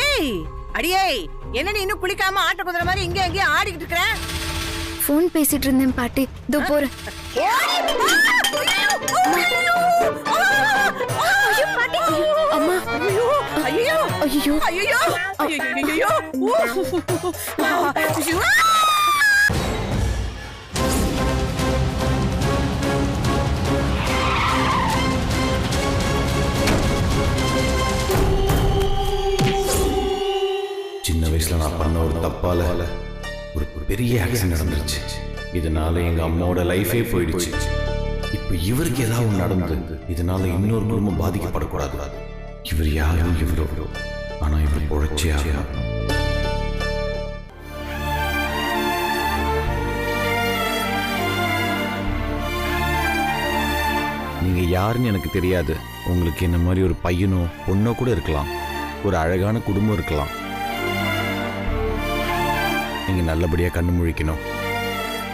[SPEAKER 10] ஏய் அடியே, என்ன நீ இன்னும் குளிக்காம ஆட்ட குதிரை மாதிரி இங்க அங்கேயும் ஆடிக்கிட்டு இருக்கற?
[SPEAKER 2] போன் பேசிட்டு இருந்தேன் பாட்டி, இதோ போறேன்.
[SPEAKER 3] அம்மா,
[SPEAKER 10] ஐயோ ஐயோ
[SPEAKER 3] ஐயோ
[SPEAKER 10] ஐயோ ஐயோ.
[SPEAKER 6] சின்ன வயசுல நான் பண்ண ஒரு தப்பால ஒரு பெரிய ஆக்சிடென்ட் நடந்துருச்சு. இதனால எங்க அம்மாவோட லைஃபே போயிடுச்சு. இப்ப இவருக்கு ஏதாவது நடந்தது, இதனால இன்னொரு குடும்பம் பாதிக்கப்படக்கூடாது. இவர் யாரும் இவரோ, ஆனா இவர் பொழைச்சே ஆகும். நீங்க யாருன்னு எனக்கு தெரியாது. உங்களுக்கு என்ன மாதிரி ஒரு பையனோ பொண்ணோ கூட இருக்கலாம், ஒரு அழகான குடும்பம் இருக்கலாம். நீங்க நல்லபடியா கண்ணு முழிக்கணும்.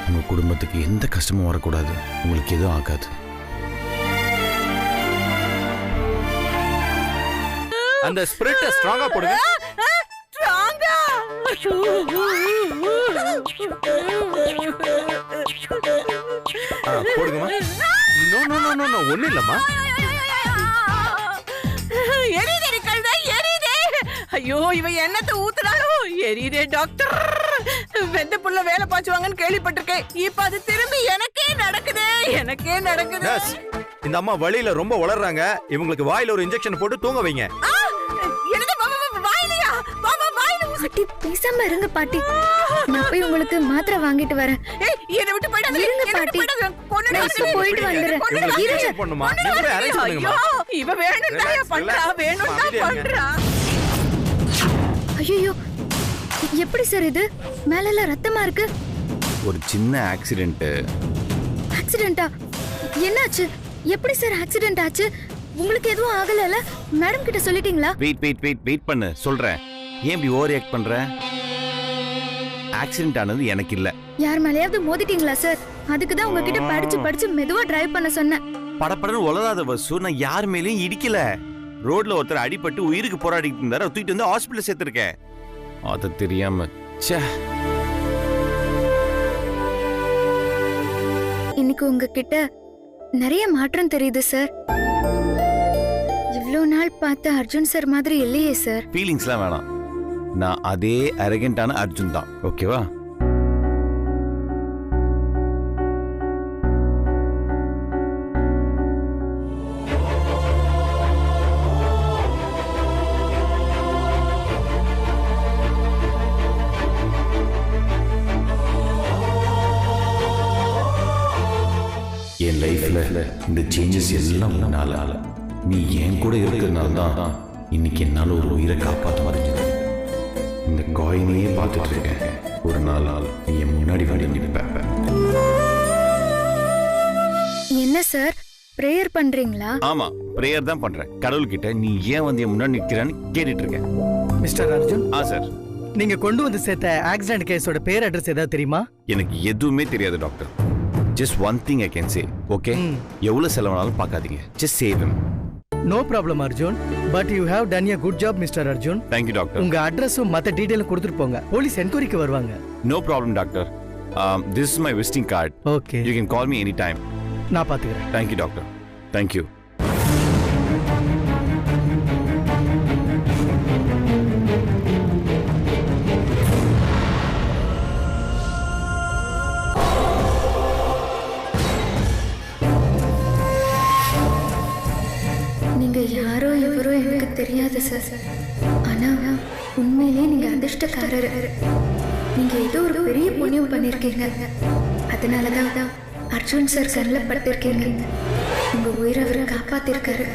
[SPEAKER 6] உங்க குடும்பத்துக்கு எந்த கஷ்டமும் வரக்கூடாது. உங்களுக்கு எதுவும் ஆகாது.
[SPEAKER 11] அந்த ஸ்பிரிட்ட ஸ்ட்ராங்கா போடுங்க.
[SPEAKER 10] ஸ்ட்ராங்கா?
[SPEAKER 11] போடுங்கம்மா. No no no no no, ஒண்ணு இல்லம்மா.
[SPEAKER 10] எரியுதே கழுதை, எரியுதே. ஐயோ இவன் என்னத்தை ஊத்துறாலும் எரியுதே டாக்டர். வெந்த புள்ள வேலை பாச்சுவாங்கன்னு கேள்விப்பட்டிருக்கேன். இப்ப அது திரும்பி எனக்கே நடக்குது, எனக்கே நடக்குது.
[SPEAKER 11] இந்த அம்மா வழியில ரொம்ப வளர்றாங்க. இவங்களுக்கு வாயில ஒரு இன்ஜெக்ஷன் போட்டு தூங்க வைங்க.
[SPEAKER 2] பாட்டி பேசாம இருங்க பாட்டி, நான் போய் உங்களுக்கு மாத்திரை வாங்கிட்டு வரேன்.
[SPEAKER 10] என்னை விட்டு போயிடாத.
[SPEAKER 2] இருங்க பாட்டி, நான் போயிட்டு வந்துடுறேன்.
[SPEAKER 10] இவ வேணும்டா பண்றா, வேணும்டா பண்றா.
[SPEAKER 2] ஐயோ எப்படி சார் இது? மேல ரத்தமா இருக்கு.
[SPEAKER 6] ஒரு சின்ன ஆக்சிடென்ட்.
[SPEAKER 2] ஆக்சிடென்ட்டா? என்னாச்சு? எப்படி சார் ஆக்சிடென்ட் ஆச்சு? உங்களுக்கு எதுவும் ஆகலல? மேடம் கிட்ட சொல்லிட்டீங்களா?
[SPEAKER 6] வெயிட் பண்ணு, சொல்றேன். ஏன் இப்படி ஓவர் ரியாக்ட் பண்ற? ஆக்சிடென்ட் ஆனது எனக்கு இல்ல.
[SPEAKER 2] யார் மேலயாவது மோதிட்டீங்களா சார்? அதுக்கு தான் உங்ககிட்ட படிச்சு மெதுவா டிரைவ் பண்ண சொன்னேன்.
[SPEAKER 6] படபடன்னு உலராத வசு, நான் யார் மேலயும் இடிக்கல.
[SPEAKER 5] ரோட்ல ஒருத்தர் அடிபட்டு உயிருக்கு போராடிட்டு இருந்தாரு, தூக்கிட்டு வந்து ஹாஸ்பிட்டல் சேர்த்திருக்கேன்.
[SPEAKER 6] அது தெரியாம
[SPEAKER 2] இன்னைக்கு உங்ககிட்ட நிறைய மாற்றம் தெரியுது சார். இவ்ளோ நாள் பார்த்த அர்ஜுன் சார் மாதிரி இல்லையே சார்.
[SPEAKER 6] ஃபீலிங்ஸ்லாம் வேணாம். நான் அதே அரகண்டான அர்ஜுன் தான். ஓகேவா? என் லைஃப்ல இந்த சேஞ்சஸ் எல்லாம் உன்னால. நீ என் கூட இருக்கிறதுனால தான் இன்னைக்கு என்னால ஒரு உயிரை காப்பாற்ற முடிஞ்சது. இந்த காயினையே பார்த்துட்டு இருக்கேன். ஒரு நாள் நீ என் முன்னாடி வந்து நிற்ப.
[SPEAKER 2] என்ன சார் பிரேயர் பண்றீங்களா?
[SPEAKER 6] ஆமா, பிரேயர் தான் பண்றேன். கடவுள்கிட்ட நீ ஏன் வந்து என் முன்னாடி நிற்கிறான்னு கேட்டுட்டு இருக்கேன்.
[SPEAKER 13] மிஸ்டர் அர்ஜுன்.
[SPEAKER 6] சார்,
[SPEAKER 13] நீங்க கொண்டு வந்து சேர்த்த ஆக்சிடென்ட் கேஸோட பேர் அட்ரஸ் ஏதாவது தெரியுமா?
[SPEAKER 6] எனக்கு எதுவுமே தெரியாது doctor. Just one thing I can say, okay? எவ்வளவு செலவானாலும் பார்க்காதீங்க. Just save him.
[SPEAKER 13] No problem, Arjun. But you have done a good job, Mr. Arjun.
[SPEAKER 6] Thank you, doctor.
[SPEAKER 13] உங்க அட்ரஸும் மத்த டீடைலும் கொடுத்துட்டு போங்க. போலீஸ் என்கொயரிக்கு வருவாங்க.
[SPEAKER 6] No problem, doctor. This is my visiting card.
[SPEAKER 13] Okay.
[SPEAKER 6] You can call me anytime.
[SPEAKER 13] நான் பாத்துக்கிறேன்.
[SPEAKER 6] Thank you, doctor. Thank you.
[SPEAKER 2] நீங்க யாரோ எவரோ எனக்கு தெரியாது சார். ஆனா உண்மையிலேயே நீங்க அதிர்ஷ்டக்காரர். நீங்க ஏதோ ஒரு பெரிய புண்ணியம் பண்ணிருக்கீங்க. அதனாலதான் அர்ஜுன் சார் கண்ணில் பட்டிருக்கீங்க. உங்க உயிரை அவரை காப்பாத்திருக்காரு.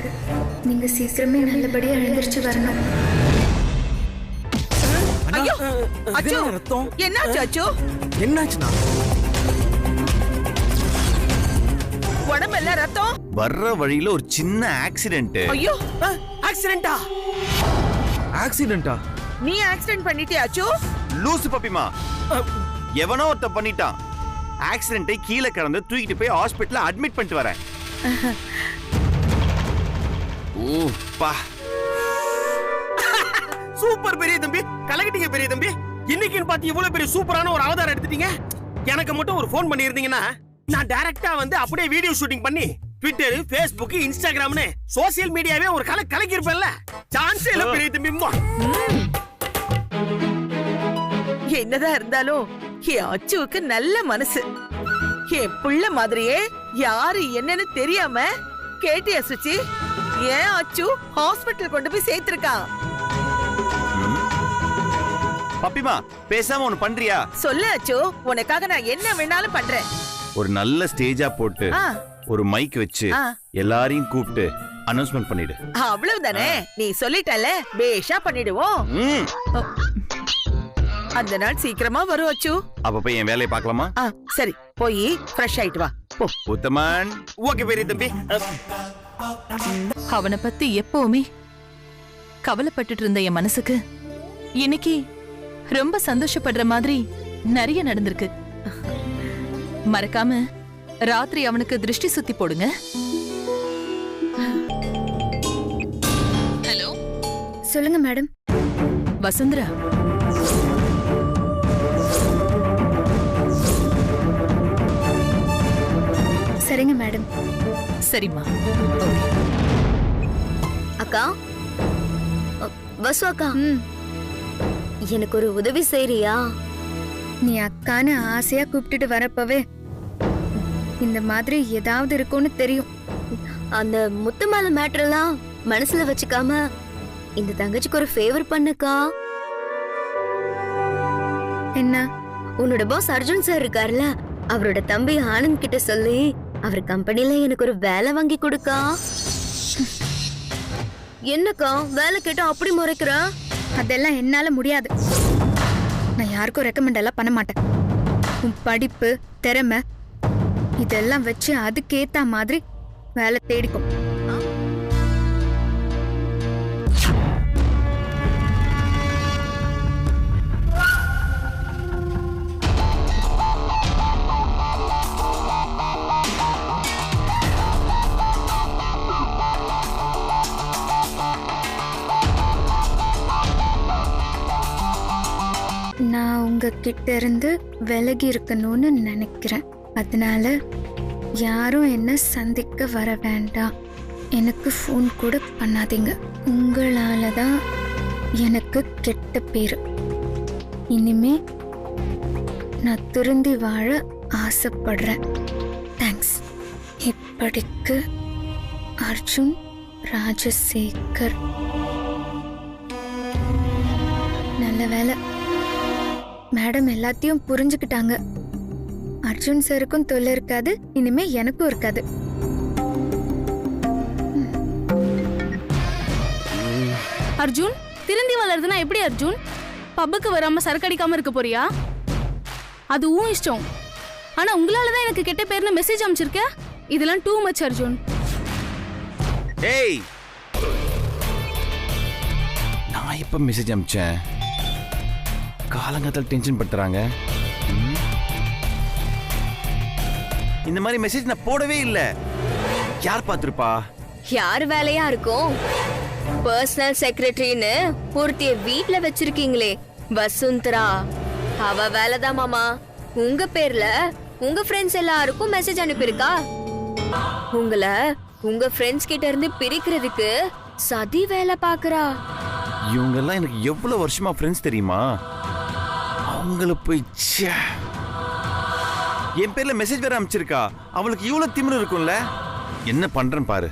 [SPEAKER 2] நீங்க சீக்கிரமே நல்லபடியா எழுந்திருச்சு வரணும்.
[SPEAKER 8] ஐயோ அச்சோ, என்னாச்சு அச்சோ?
[SPEAKER 13] என்னாச்சுனா?
[SPEAKER 8] உடம்பெல்லாம் ரத்தம்.
[SPEAKER 5] வர்ற வழியில ஒரு சின்ன ஆக்சிடென்ட்.
[SPEAKER 8] ஐயோ, ஆக்சிடென்ட்டா?
[SPEAKER 13] ஆக்சிடென்ட்டா?
[SPEAKER 8] நீ ஆக்சிடென்ட் பண்ணிட்டியா அச்சோ?
[SPEAKER 5] லூசு பப்பிமா, எவனோ ஒருத்த பண்ணிட்டான். ஆக்சிடென்ட்டை கீழே கிடந்து தூக்கிட்டு போய் ஹாஸ்பிட்டல்ல அட்மிட் பண்ணிட்டு வரேன். ஓப்பா,
[SPEAKER 9] சூப்பர் பெரிய தம்பி, கலக்கிட்டீங்க பெரிய தம்பி. இன்னைக்குன்னு பார்த்து இவ்வளவு பெரிய சூப்பரான ஒரு அவதாரம் எடுத்துட்டீங்க. எனக்கு மட்டும் ஒரு ஃபோன் பண்ணியிருந்தீங்கன்னா நான் டைரக்டா வந்து அப்படியே வீடியோ ஷூட்டிங் பண்ணி ட்விட்டர், ஃபேஸ்புக், இன்ஸ்டாகிராம்னு சோசியல் மீடியாவே ஒரு கலக்கி இருப்பேன்ல. சான்ஸே இல்ல பெரிய தம்பி.
[SPEAKER 8] என்னதான் இருந்தாலும் என் அச்சுவுக்கு நல்ல மனசு. என் புள்ள மாதிரியே யாரு என்னன்னு தெரியாம கேட்டியா சுச்சி? ஏன் அச்சு ஹாஸ்பிட்டல் கொண்டு போய் சேர்த்திருக்கான்.
[SPEAKER 5] பப்பிமா, பேசாம ஒண்ணு பண்றியா?
[SPEAKER 8] சொல்லு அச்சு, உனக்காக நான் என்ன வேணாலும் பண்றேன்.
[SPEAKER 5] ஒரு நல்ல ஸ்டேஜா போட்டு ஒரு மைக் வச்சு எல்லாரையும் கூப்பிட்டு அனௌன்ஸ்மெண்ட் பண்ணிடு.
[SPEAKER 8] அவ்வளவுதானே, நீ சொல்லிட்டல, பேஷா பண்ணிடுவோம். அந்த நாள் சீக்கிரமா வரும் அச்சு.
[SPEAKER 5] அப்ப போய் என் வேலையை பார்க்கலாமா?
[SPEAKER 8] சரி, போய் ஃப்ரெஷ் ஆயிட்டு வா. போ
[SPEAKER 5] உத்தமன்.
[SPEAKER 9] ஓகே பெரிய தம்பி.
[SPEAKER 1] அவனை பத்தி எப்பவுமே கவலைப்பட்டுட்டு இருந்த என் மனசுக்கு இன்னைக்கு ரொம்ப சந்தோஷப்படுற மாதிரி நிறைய நடந்திருக்கு. மறக்காம ராத்திரி அவனுக்கு திருஷ்டி சுத்தி போடுங்க. ஹலோ,
[SPEAKER 2] சொல்லுங்க மேடம்.
[SPEAKER 1] வசுந்தரா,
[SPEAKER 2] சரிங்க மேடம்.
[SPEAKER 1] சரிம்மா.
[SPEAKER 14] அக்கா, வசு அக்கா, எனக்கு ஒரு உதவி செய்றியா?
[SPEAKER 2] நீ அக்கான்னு ஆசையா கூப்பிட்டுட்டு வரப்பவே இந்த மாதிரி ஏதாவது இருக்கும்னு தெரியும்.
[SPEAKER 14] அந்த முத்துமால மேட்டர்லாம் மனசுல வச்சுக்காம இந்த தங்கச்சிக்கு ஒரு ஃபேவர் பண்ணுக்கா.
[SPEAKER 2] என்ன?
[SPEAKER 14] உன்னோட பாஸ் அர்ஜுன் சார் இருக்கார்ல, அவரோட தம்பி ஆனந்த் கிட்ட சொல்லி அவர் கம்பெனில எனக்கு ஒரு வேலை வாங்கி கொடுக்கா. என்னக்கா வேலை கேட்டா அப்படி முறைக்கிற?
[SPEAKER 2] அதெல்லாம் என்னால முடியாது. நான் யாருக்கும் ரெக்கமெண்ட் எல்லாம் பண்ண மாட்டேன். உன் படிப்பு, திறமை இதெல்லாம் வச்சு அதுக்கேத்த மாதிரி வேலை தேடிக்கும். கிட்ட இருந்து விலகி இருக்கணும்னு நினைக்கிறேன். அதனால யாரும் என்ன சந்திக்க வர வேண்டாம். எனக்கு ஃபோன் கூட பண்ணாதீங்க. உங்களால தான் எனக்கு கெட்ட பேரு. இனிமே நான் திருந்தி வாழ ஆசைப்படுறேன். தேங்க்ஸ். இப்படிக்கு அர்ஜுன் ராஜசேகர். நல்ல வேலை, மேடம் எல்லாத்தையும் புரிஞ்சுக்கிட்டாங்க. அர்ஜுன் சாருக்கும் தொல்லை இருக்காது, இனிமே எனக்கும் இருக்காது.
[SPEAKER 15] அர்ஜுன், திருந்தி வளருதுன்னா எப்படி அர்ஜுன்? பப்புக்கு வராம சரக்கு அடிக்காம இருக்க போறியா? அது உன் இஷ்டம். ஆனா உங்களாலதான் எனக்கு கெட்ட பேர்னு மெசேஜ் அனுப்பிச்சிருக்க. இதெல்லாம் டூ மச் அர்ஜுன்.
[SPEAKER 6] ஏய், நான் இப்ப மெசேஜ் அனுப்பிச்சேன்? காலங்காத்தால டென்ஷன் படுத்துறாங்க. இந்த மாதிரி மெசேஜ் நான் போடவே இல்லை. யார் பார்த்திருப்பா?
[SPEAKER 14] யார் வேலையா இருக்கும்? பர்சனல் செக்ரட்டரின்னு ஒருத்திய வீட்ல வச்சிருக்கீங்களே வசுந்தரா, அவ வேலைதான் மாமா. உங்க பேர்ல உங்க ஃப்ரெண்ட்ஸ் எல்லாருக்கும் மெசேஜ் அனுப்பியிருக்கா. உங்களை உங்க ஃப்ரெண்ட்ஸ் கிட்ட இருந்து பிரிக்கிறதுக்கு சதி வேலை பாக்குறா.
[SPEAKER 6] இவங்கெல்லாம் எனக்கு எவ்வளவு வருஷமா ஃப்ரெண்ட்ஸ் தெரியுமா? அவங்கள போய் என் பேர்ல மெசேஜ் வேற அனுப்பிச்சிருக்கா. அவளுக்கு இவ்வளவு திமிரு இருக்கும்ல. என்ன பண்றேன் பாரு.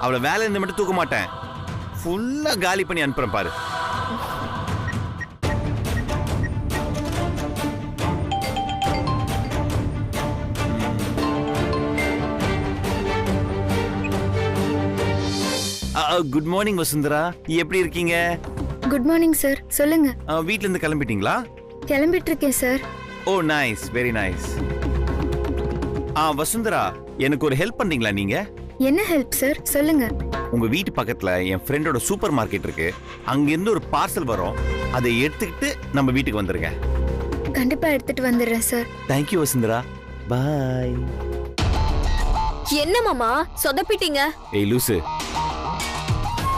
[SPEAKER 6] அவளை வேலை இருந்து மட்டும் தூக்க மாட்டேன், ஃபுல்லா காலி பண்ணி அனுப்புறேன் பாரு. குட் மார்னிங் வசுந்தரா, எப்படி இருக்கீங்க?
[SPEAKER 2] Good morning sir. சொல்லுங்க.
[SPEAKER 6] வீட்ல இருந்து கிளம்பிட்டீங்களா?
[SPEAKER 2] கிளம்பிட்டு இருக்கேன் சார்.
[SPEAKER 6] ஓ நைஸ், வெரி நைஸ். வசுந்தரா, எனக்கு ஒரு ஹெல்ப் பண்றீங்களா நீங்க?
[SPEAKER 2] என்ன ஹெல்ப் சார்? சொல்லுங்க.
[SPEAKER 6] உங்க வீட்டு பக்கத்துல என் ஃப்ரெண்டோட சூப்பர் மார்க்கெட் இருக்கு. அங்க இருந்து ஒரு பார்சல் வரும், அதை எடுத்துக்கிட்டு நம்ம வீட்டுக்கு வந்துருங்க.
[SPEAKER 2] கண்டிப்பா எடுத்துட்டு வந்துடுறேன் சார்.
[SPEAKER 6] தேங்க்யூ வசுந்தரா, பாய்.
[SPEAKER 14] என்ன மாமா சொதப்பிட்டீங்க?
[SPEAKER 6] ஏய் லூசு,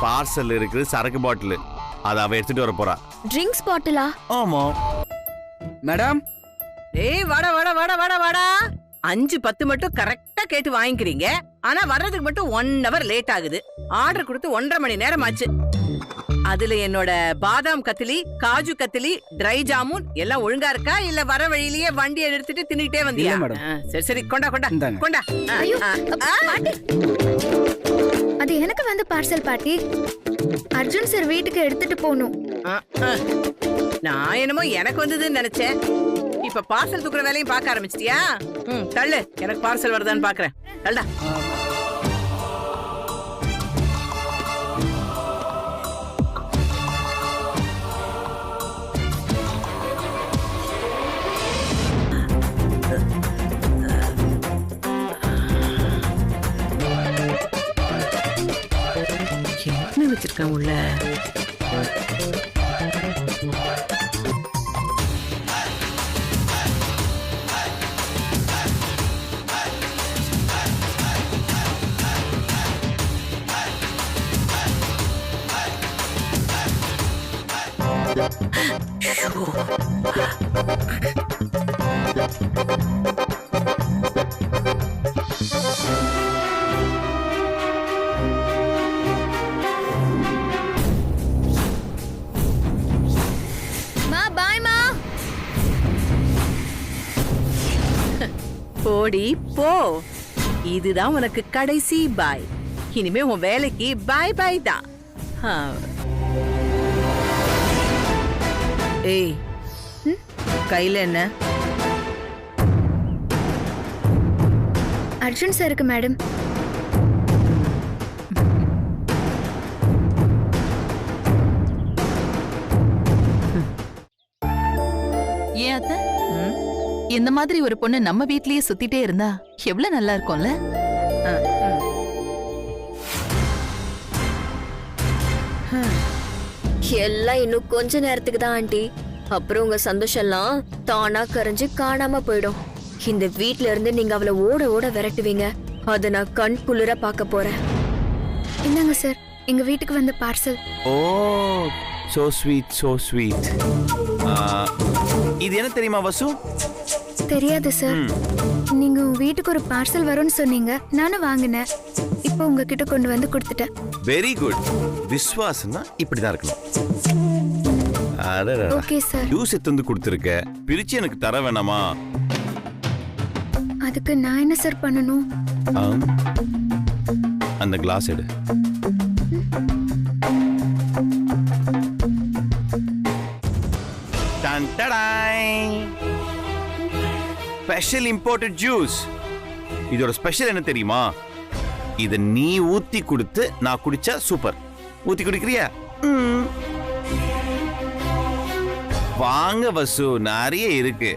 [SPEAKER 6] பார்சல் இருக்கு, சரக்கு பாட்டில், அதை அவ எடுத்துட்டு வர போறா.
[SPEAKER 14] ட்ரிங்க்ஸ் பாட்டிலா?
[SPEAKER 6] ஆமா
[SPEAKER 10] மேடம். ஏய் வாடா வாடா வாடா வாடா வாடா. 5-10 மட்டும் கரெக்டா கேட்டு வாங்கிக்கிறீங்க. ஆனா வர்றதுக்கு மட்டும் 1 hour லேட் ஆகுது. ஆர்டர் கொடுத்து 1.5 மணி நேரம் ஆச்சு. அதுல என்னோட பாதாம் கத்திலி, காஜு கத்திலி, ட்ரை ஜாமுன் எல்லாம் ஒழுங்கா இருக்கா இல்ல வர வழியிலேயே வண்டியை எடுத்துட்டு தின்னுட்டே வந்தியா? சரி சரி, கொண்டா கொண்டா கொண்டா.
[SPEAKER 2] அது எனக்கு வந்து பார்சல் பாட்டி. அர்ஜுன் சார் வீட்டுக்கு எடுத்துட்டு போகணும்.
[SPEAKER 10] நான் என்னமோ எனக்கு வந்ததுன்னு நினைச்சேன். இப்ப பார்சல் தூக்குற வேலையும் பார்க்க ஆரம்பிச்சிட்டியா? தள்ளு, எனக்கு பார்சல் வருதான்னு பாக்குறேன். தள்ளா. என்ன வச்சிருக்கேன் உள்ள? போடி போ. இதுதான் உனக்கு கடைசி பாய். இனிமே உன் வேலைக்கு பாய் பாய் தான். ஏய், கையில என்ன?
[SPEAKER 2] அர்ஜுன் சாருக்கு மேடம்.
[SPEAKER 1] ஏன் அத்தை, இந்த மாதிரி ஒரு பொண்ணு நம்ம வீட்லயே சுத்திட்டே இருந்தா எவ்வளவு நல்லா இருக்கும்ல?
[SPEAKER 14] எல்லாம் இன்னும் கொஞ்ச நேரத்துக்கு தான் ஆண்டி. அப்புறம் உங்க சந்தோஷம் எல்லாம் தானா கரைஞ்சு காணாம போயிடும். இந்த வீட்ல இருந்து நீங்க அவளை ஓட ஓட விரட்டுவீங்க. அத நான் கண் குளிர பார்க்க போறேன்.
[SPEAKER 2] இந்தாங்க சார், எங்க வீட்டுக்கு வந்த பார்சல்.
[SPEAKER 6] ஓ, so sweet, so sweet.
[SPEAKER 9] இது என்ன தெரியுமா வசு?
[SPEAKER 2] தெரியாது சார். நீங்க உங்க வீட்டுக்கு ஒரு பார்சல் வரும்னு சொன்னீங்க, நானும் வாங்கினேன். இப்போ உங்ககிட்ட கொண்டு வந்து கொடுத்துட்டேன்.
[SPEAKER 9] Very good. விஸ்வாசம்னா இப்படிதான் இருக்கணும்.
[SPEAKER 2] Okay sir.
[SPEAKER 9] ஜூஸ் எடுத்து வந்து கொடுத்துருக்க, பிரிச்சு எனக்கு தர வேணாமா?
[SPEAKER 2] அதுக்கு நான் என்ன சார் பண்ணணும்?
[SPEAKER 9] அந்த கிளாஸ் எடு. Special imported juice. இதோட ஸ்பெஷல் என்ன தெரியுமா? இத நீ ஊத்தி கொடுத்து நான் குடிச்சா சூப்பர். ஊத்தி குடிக்கிறியா? வாங்க வசு, நிறைய இருக்கு.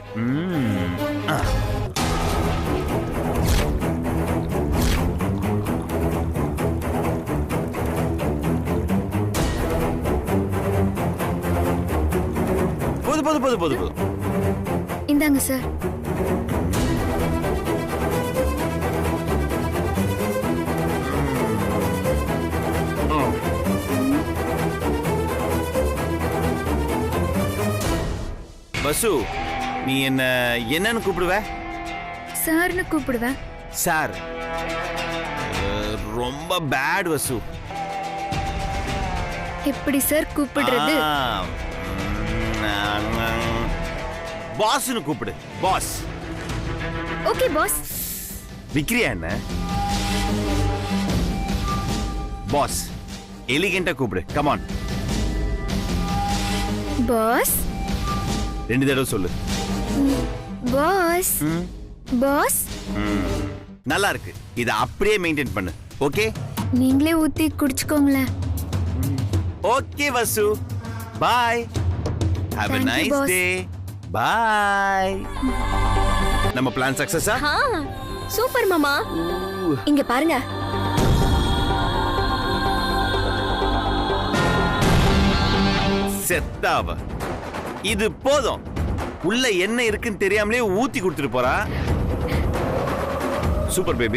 [SPEAKER 9] போது.
[SPEAKER 2] இந்தாங்க சார்.
[SPEAKER 9] வசு, நீ என்னன்னு கூப்பிடுவ?
[SPEAKER 2] சார்னு கூப்பிடுவேன்.
[SPEAKER 9] சார் ரொம்ப பேட் வசு.
[SPEAKER 2] எப்படி சார் கூப்பிடுறது?
[SPEAKER 9] பாஸ்னு கூப்பிடு. பாஸ்.
[SPEAKER 2] Okay pass.
[SPEAKER 9] விக்ரியா என்ன? பாஸ். எலிகென்ட்டா கூப்பிடு. Come on.
[SPEAKER 2] பாஸ்.
[SPEAKER 9] 2 தடவை சொல்லு.
[SPEAKER 2] பாஸ். பாஸ்.
[SPEAKER 9] நல்லா இருக்கு. இத அப்படியே மெயின்டைன் பண்ணு. ஓகே?
[SPEAKER 2] நீங்களே ஊத்தி குடிச்சுக்கோங்களேன்.
[SPEAKER 9] Okay Vasu. Bye. Have a nice day. Bye. நம்ம பிளான் சக்சஸா?
[SPEAKER 14] சூப்பர் மாமா. இங்க பாருங்க.
[SPEAKER 9] செத்தாவ. இது போதும். உள்ள என்ன இருக்குன்னு தெரியாமலே ஊத்தி கொடுத்துட்டு போறா. Super baby.